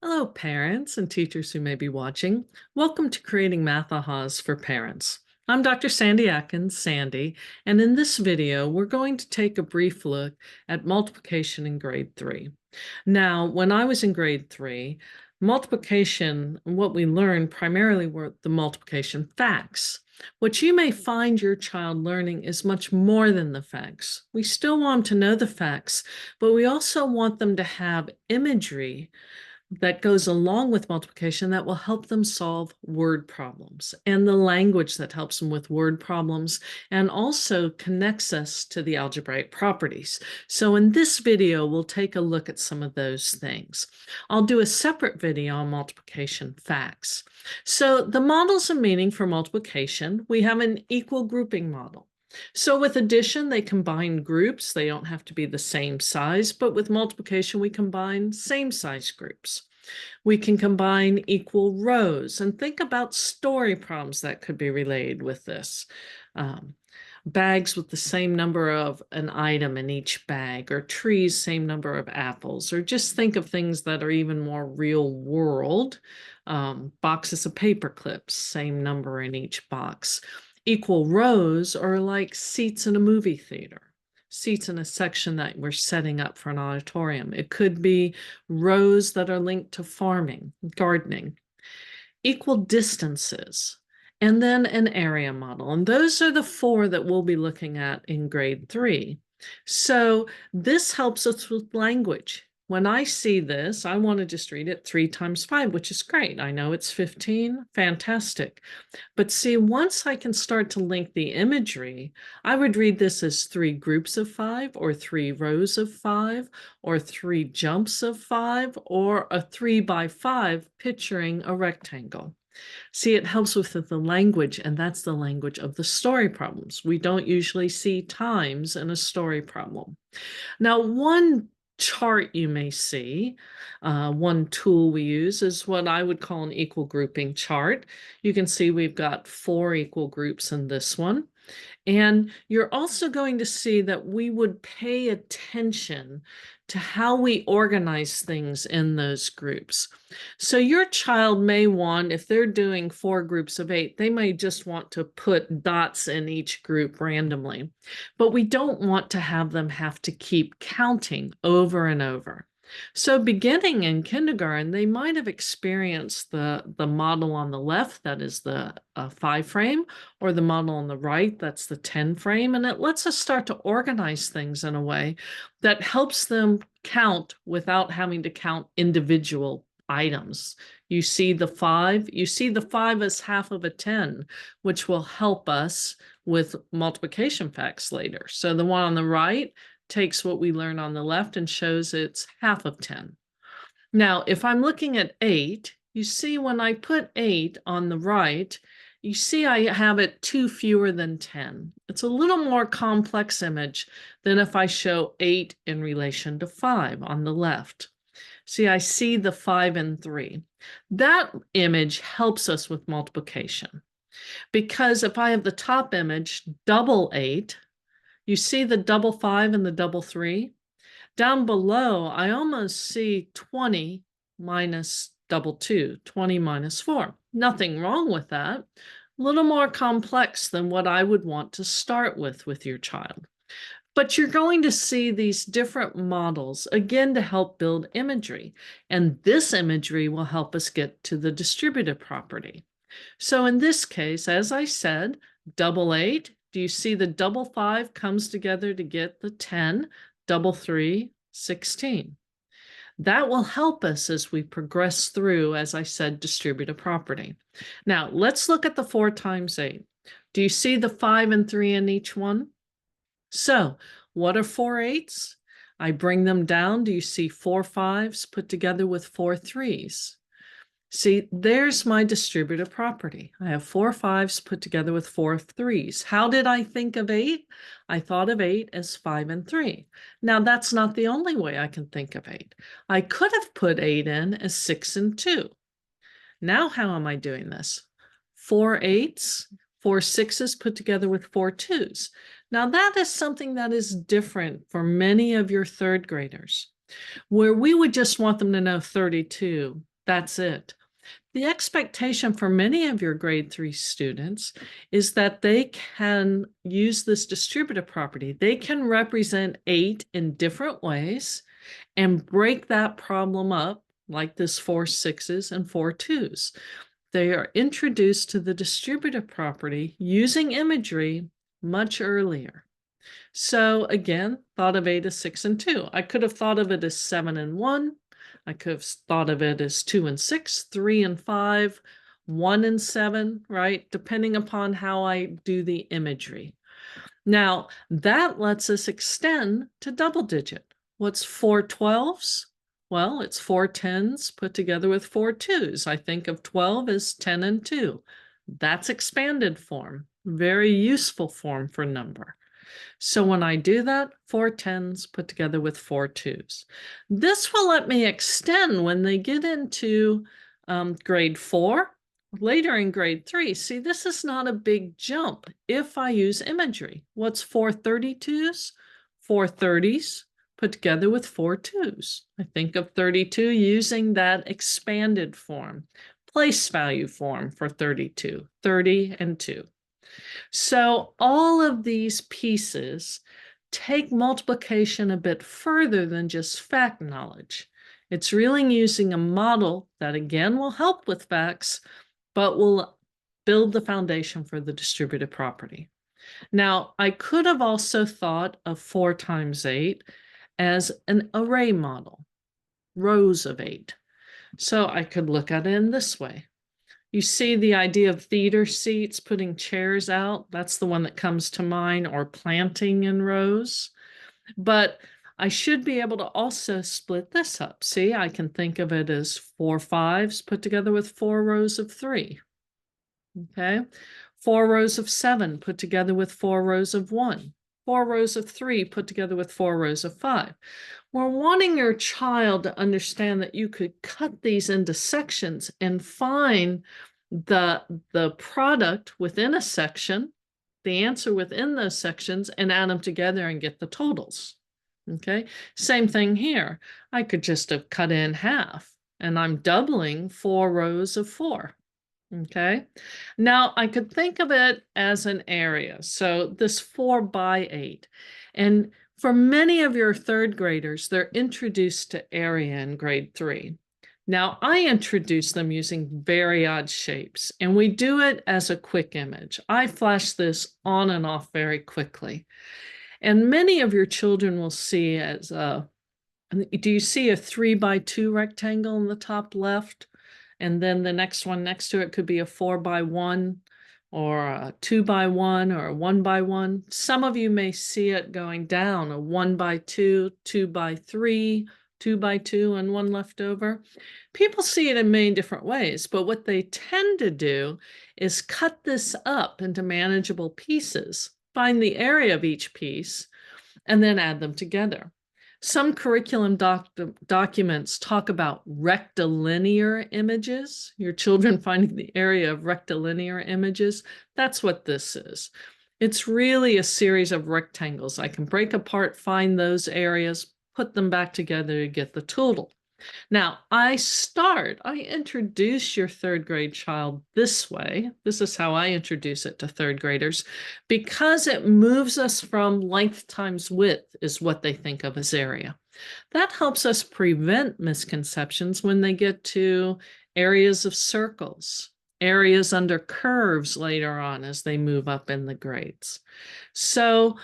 Hello, parents and teachers who may be watching. Welcome to Creating Math Ahas for Parents. I'm Dr. Sandy Atkins, Sandy, and in this video, we're going to take a brief look at multiplication in grade 3. Now, when I was in grade 3, multiplication, what we learned primarily were the multiplication facts. What you may find your child learning is much more than the facts. We still want them to know the facts, but we also want them to have imagery that goes along with multiplication that will help them solve word problems and the language that helps them with word problems and also connects us to the algebraic properties. So in this video, we'll take a look at some of those things. I'll do a separate video on multiplication facts. So the models of meaning for multiplication, we have an equal grouping model. So with addition, they combine groups. They don't have to be the same size, but with multiplication, we combine same size groups. We can combine equal rows and think about story problems that could be related with this. Bags with the same number of an item in each bag, or trees, same number of apples, or just think of things that are even more real world. Boxes of paper clips, same number in each box. Equal rows are like seats in a movie theater, seats in a section that we're setting up for an auditorium. It could be rows that are linked to farming, gardening. Equal distances, and then an area model. And those are the four that we'll be looking at in grade 3. So this helps us with language. When I see this, I want to just read it 3 times 5, which is great. I know it's 15, fantastic. But see, once I can start to link the imagery, I would read this as 3 groups of 5, or 3 rows of 5, or 3 jumps of 5, or a 3 by 5 picturing a rectangle. See, it helps with the language, and that's the language of the story problems. We don't usually see times in a story problem. Now, one chart you may see, one tool we use is what I would call an equal grouping chart. You can see we've got 4 equal groups in this one. And you're also going to see that we would pay attention to how we organize things in those groups. So your child may want, if they're doing 4 groups of 8, they may just want to put dots in each group randomly. But we don't want to have them have to keep counting over and over. So beginning in kindergarten, they might have experienced the model on the left, that is the 5 frame, or the model on the right, that's the 10 frame. And it lets us start to organize things in a way that helps them count without having to count individual items. You see the 5 as half of a 10, which will help us with multiplication facts later. So the one on the right takes what we learned on the left and shows it's half of 10. Now, if I'm looking at 8, you see when I put 8 on the right, you see I have it 2 fewer than 10. It's a little more complex image than if I show 8 in relation to 5 on the left. See, I see the 5 and 3. That image helps us with multiplication, because if I have the top image, double 8, you see the double 5 and the double 3? Down below, I almost see 20 minus double 2, 20 minus 4. Nothing wrong with that. A little more complex than what I would want to start with your child. But you're going to see these different models, again, to help build imagery. And this imagery will help us get to the distributive property. So in this case, as I said, double 8, do you see the double 5 comes together to get the 10, double 3, 16. That will help us as we progress through, as I said, distributive property. Now, let's look at the 4 times 8. Do you see the 5 and 3 in each one? So what are 4 8s? I bring them down. Do you see 4 5s put together with 4 3s? See, there's my distributive property. I have 4 5s put together with 4 3s. How did I think of 8? I thought of 8 as 5 and 3. Now, that's not the only way I can think of 8. I could have put 8 in as 6 and 2. Now, how am I doing this? 4 8s, 4 6s put together with 4 2s. Now, that is something that is different for many of your 3rd graders, where we would just want them to know 32 That's it. The expectation for many of your grade 3 students is that they can use this distributive property. They can represent 8 in different ways and break that problem up like this 4 6s and 4 2s. They are introduced to the distributive property using imagery much earlier. So again, thought of 8 as 6 and 2. I could have thought of it as 7 and 1. I could have thought of it as 2 and 6, 3 and 5, 1 and 7, right? Depending upon how I do the imagery. Now, that lets us extend to double digit. What's 4 12s? Well, it's 4 10s put together with 4 2s. I think of 12 as 10 and 2. That's expanded form, very useful form for number. So when I do that, 4 10s put together with 4 2s. This will let me extend when they get into grade 4, later in grade 3. See, this is not a big jump if I use imagery. What's 4 32s? 4 30s put together with 4 2s. I think of 32 using that expanded form, place value form for 32, 30 and 2. So all of these pieces take multiplication a bit further than just fact knowledge. It's really using a model that again will help with facts, but will build the foundation for the distributive property. Now, I could have also thought of 4 times 8 as an array model, rows of 8. So I could look at it in this way. You see the idea of theater seats, putting chairs out. That's the one that comes to mind, or planting in rows. But I should be able to also split this up. See, I can think of it as 4 5s put together with 4 rows of 3. Okay, 4 rows of 7 put together with 4 rows of 1. 4 rows of 3 put together with 4 rows of 5. We're wanting your child to understand that you could cut these into sections and find the product within a section, the answer within those sections, and add them together and get the totals. Okay, same thing here. I could just have cut in half, and I'm doubling 4 rows of 4. Okay, now I could think of it as an area. So this 4 by 8. And for many of your third graders, they're introduced to area in grade 3. Now I introduce them using very odd shapes, and we do it as a quick image. I flash this on and off very quickly. And many of your children will see as do you see a 3 by 2 rectangle in the top left? And then the next one next to it could be a 4 by 1 or a 2 by 1 or a 1 by 1. Some of you may see it going down, a 1 by 2, 2 by 3, 2 by 2, and 1 left over. People see it in many different ways, but what they tend to do is cut this up into manageable pieces, find the area of each piece, and then add them together. Some curriculum documents talk about rectilinear images, your children finding the area of rectilinear images. That's what this is. It's really a series of rectangles. I can break apart, find those areas, put them back together to get the total. Now, I introduce your third grade child this way. This is how I introduce it to third graders, because it moves us from length times width is what they think of as area. That helps us prevent misconceptions when they get to areas of circles, areas under curves later on as they move up in the grades. So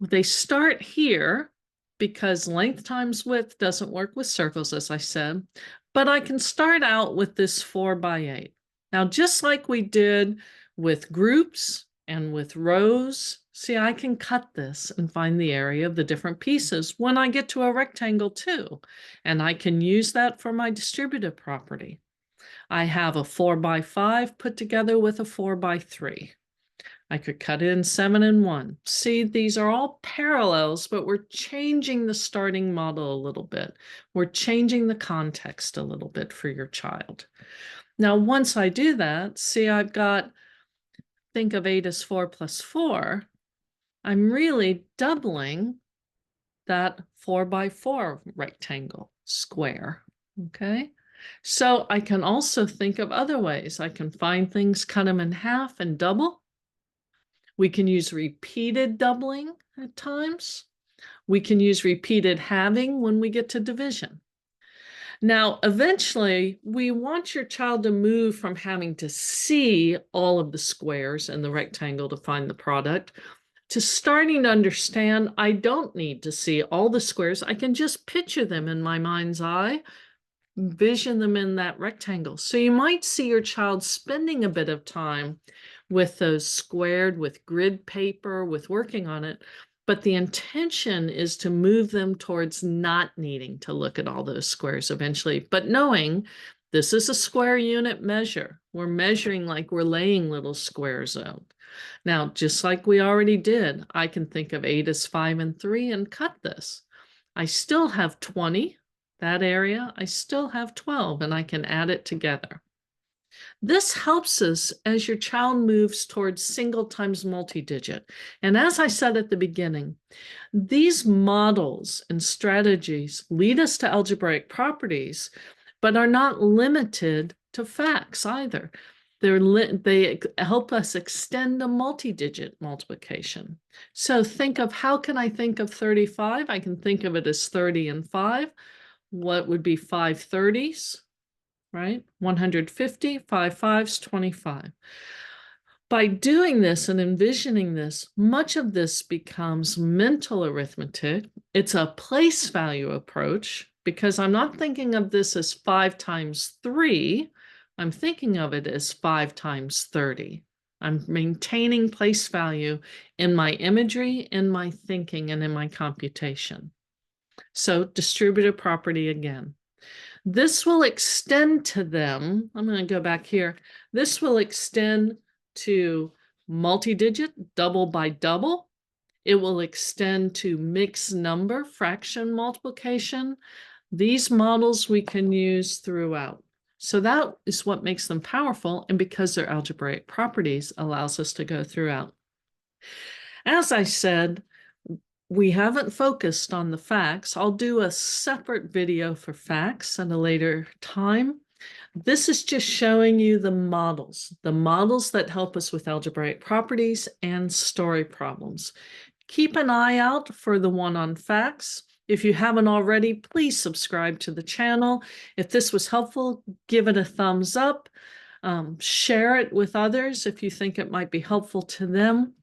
they start here, because length times width doesn't work with circles, as I said, but I can start out with this 4 by 8. Now, just like we did with groups and with rows, see, I can cut this and find the area of the different pieces when I get to a rectangle too, and I can use that for my distributive property. I have a 4 by 5 put together with a 4 by 3. I could cut in 7 and 1. See, these are all parallels, but we're changing the starting model a little bit. We're changing the context a little bit for your child. Now, once I do that, see, I've got, think of 8 as 4 plus 4. I'm really doubling that 4 by 4 rectangle square, okay? So I can also think of other ways. I can find things, cut them in half and double. We can use repeated doubling at times. We can use repeated halving when we get to division. Now, eventually, we want your child to move from having to see all of the squares in the rectangle to find the product to starting to understand I don't need to see all the squares. I can just picture them in my mind's eye, vision them in that rectangle. So you might see your child spending a bit of time with those squared, with grid paper, with working on it. But the intention is to move them towards not needing to look at all those squares eventually, but knowing this is a square unit measure. We're measuring like we're laying little squares out. Now, just like we already did, I can think of 8 as 5 and 3 and cut this. I still have 20, that area. I still have 12, and I can add it together. This helps us as your child moves towards single times multi-digit. And as I said at the beginning, these models and strategies lead us to algebraic properties, but are not limited to facts either. They help us extend a multi-digit multiplication. So think of, how can I think of 35? I can think of it as 30 and 5. What would be 5 30s? Right? 150, 5 5s, 25. By doing this and envisioning this, much of this becomes mental arithmetic. It's a place value approach because I'm not thinking of this as 5 times 3. I'm thinking of it as 5 times 30. I'm maintaining place value in my imagery, in my thinking, and in my computation. So distributive property again. This will extend to them. I'm going to go back here. This will extend to multi-digit, double by double. It will extend to mixed number, fraction multiplication. These models we can use throughout. So that is what makes them powerful. And because they're algebraic properties, allows us to go throughout. As I said, we haven't focused on the facts. I'll do a separate video for facts at a later time. This is just showing you the models that help us with algebraic properties and story problems. Keep an eye out for the one on facts. If you haven't already, please subscribe to the channel. If this was helpful, give it a thumbs up. Share it with others if you think it might be helpful to them.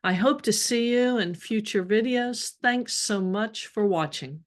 I hope to see you in future videos. Thanks so much for watching.